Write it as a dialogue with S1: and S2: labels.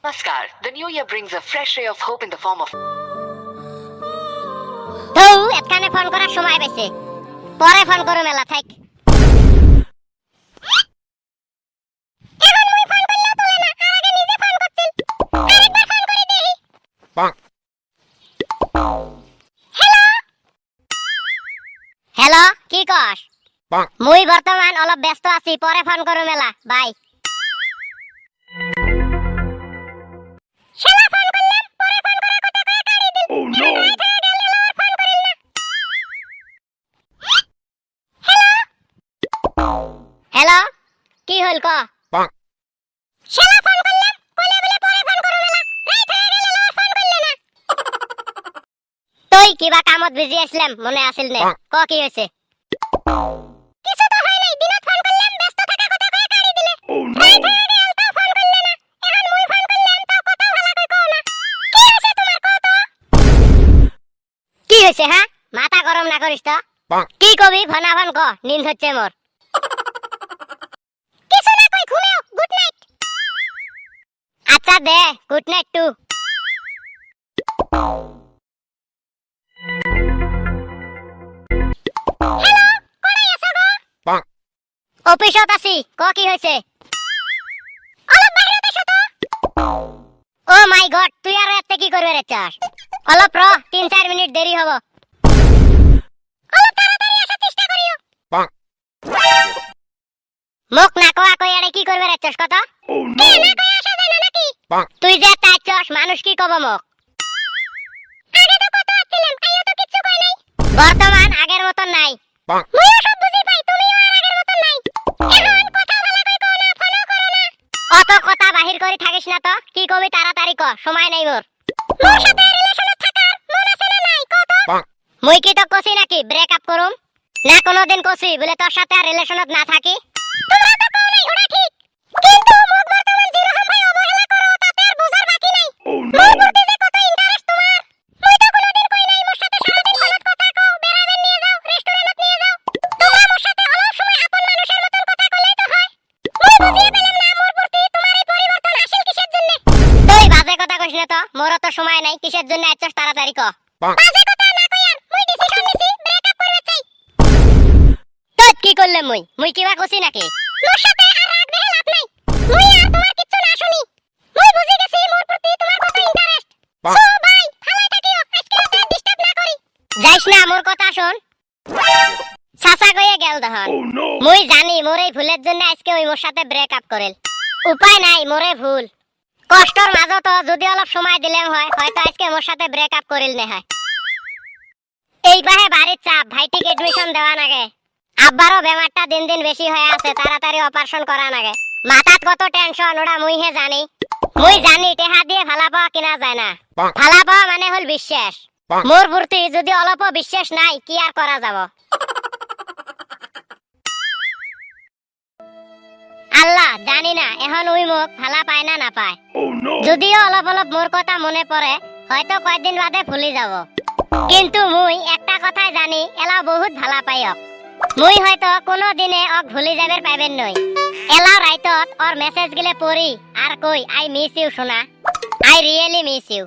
S1: Namaskar. The new year brings a fresh ray of hope in the form of
S2: এখানে phone করার সময় পাইছে পরে ফোন করো মেলা থাক এখন মুই ফোন করলেও তোলে না আর আগে নিজে ফোন করতেন আরেকবার ফোন করে দেই হ্যালো হ্যালো কি কস মুই বর্তমান অলপ ব্যস্ত আছি পরে ফোন করো মেলা বাই শালা ফোন করলাম পরে ফোন করার কথা কয়ে কাটি দিল ও নো হ্যালো কি হল ক শালা ফোন করলাম কইলে বলে পরে ফোন করো মেলা রাইত হয়ে গেল আর ফোন করলে না তুই কিবা কামত বিজি আছিলাম মনে আছিল নে ক কি হইছে কিছু তো হয় নাই দিনত ফোন করলাম ব্যস্ত থাকা কথা কয়ে কাটি দিলে রাইত হয়ে গেল তো ফোন করলে না এখন মুই ফোন করলাম তো কথা ভালো কই কও না কি হইছে তোমার কত কি হইছে হ্যাঁ মাথা গরম না করিস তো কি কবি ভনাভন ক নিন্দ হচ্ছে মোর কিছু না কই ঘুমাও গুড নাইট আচ্ছা দে গুড নাইট টু হ্যালো কোথায় আছো গো অফিসত আছি ক কি হইছে অলপ বাইরে এসো তো ও মাই গড তুই আর এতে কি করবে রে চাস অলপ র 3-4 মিনিট দেরি হবো অলপ তাড়াতাড়ি আসার চেষ্টা করিও মুখ না কোয়া কই আরে কি করবে রে চাস কথা কে না কই আসা যায় না নাকি তুই যে চাইছস মানুষ কি কব মুখ আগে তো কত আছিলাম আইও তো কিছু কই নাই বর্তমান আগের মত নাই মুইও সব বুঝি পাই তুমিও আর আগের মত নাই এখন কথা ভালো কই কও না ফলো করো না অত কথা বাহির করি থাকিস না তো কি কবি তাড়াতাড়ি ক সময় নাই মোর মোর সাথে রিলেশনত থাকার মন আছে না নাই কত মুই কি তো কছি নাকি ব্রেকআপ করুম না কোনোদিন কছি বলে তোর সাথে আর রিলেশনত না থাকি তোমরা তো কও নাই ওটা ঠিক কিন্তু মুখ বর্তমান যেরকম ভাই অবহেলা করো তাতে আর বোঝার বাকি নাই মোর প্রতি যে কত ইন্টারেস্ট তোমার মুই তো কোনোদিন কই নাই মোর সাথে সারাদিন ফোনত কথা কও বেড়াবেন নিয়ে যাও রেস্টুরেন্টত নিয়ে যাও তোমরা মোর সাথে অলপ সময় আপন মানুষের মতন কথা কইলেই তো হয় মুই বুঝিয়ে পেলাম না মোর প্রতি তোমার এই পরিবর্তন আসল কিসের জন্য তুই বাজে কথা কইছ না তো মোর তো সময় নাই কিসের জন্য আইছস তাড়াতাড়ি ক বাজে কথা না কই আর মুই ডিসিশন নিছি ব্রেকআপ করতে চাই তো কি করলে মুই কিবা কইছি নাকি মোর সাথে আর রাগ দেখে লাভ নাই মুই আর তোমার কিচ্ছু না শুনি মুই বুঝি গেছি মোর প্রতি তোমার কত ইন্টারেস্ট সো বাই ভালো থাকিও আজকে রাতে ডিস্টার্ব না করি যাইস না মোর কথা শুন সাসা কইয়ে গেল দহন মুই জানি মোর এই ভুলের জন্য আজকে ওই মোর সাথে ব্রেকআপ করেল উপায় নাই মোরে ভুল কষ্টর মাঝতো যদি অলপ সময় দিলেম হয় হয়তো আজকে মোর সাথে ব্রেকআপ করিল নে হয় এই বাহে বাড়ির চাপ ভাইটিকে এডমিশন দেওয়া নাগে আব্বারও বেমারটা দিন দিন বেশি হয়ে আছে তাড়াতাড়ি অপারেশন করা নাগে মাথাত কত টেনশন ওটা মুই জানি টেহা দিয়ে ভালা পাওয়া কিনা যায় না ভালা পাওয়া মানে হল বিশ্বাস মোর প্রতি যদি অল্প বিশ্বাস নাই কি আর করা যাব আল্লাহ জানি না এখন ওই মুখ ভালা পায় না না পায় যদিও অলপ অলপ মোর কথা মনে পড়ে হয়তো কয়েকদিন বাদে ভুলি যাব কিন্তু মুই একটা কথাই জানি এলা বহুত ভালা পাইক মুই হয়তো কোনো দিনে অক ভুলি যাবের পাইবেন নই এলা রাইতত ওর মেসেজ গিলে পড়ি আর কই আই মিস ইউ সোনা আই রিয়েলি মিস ইউ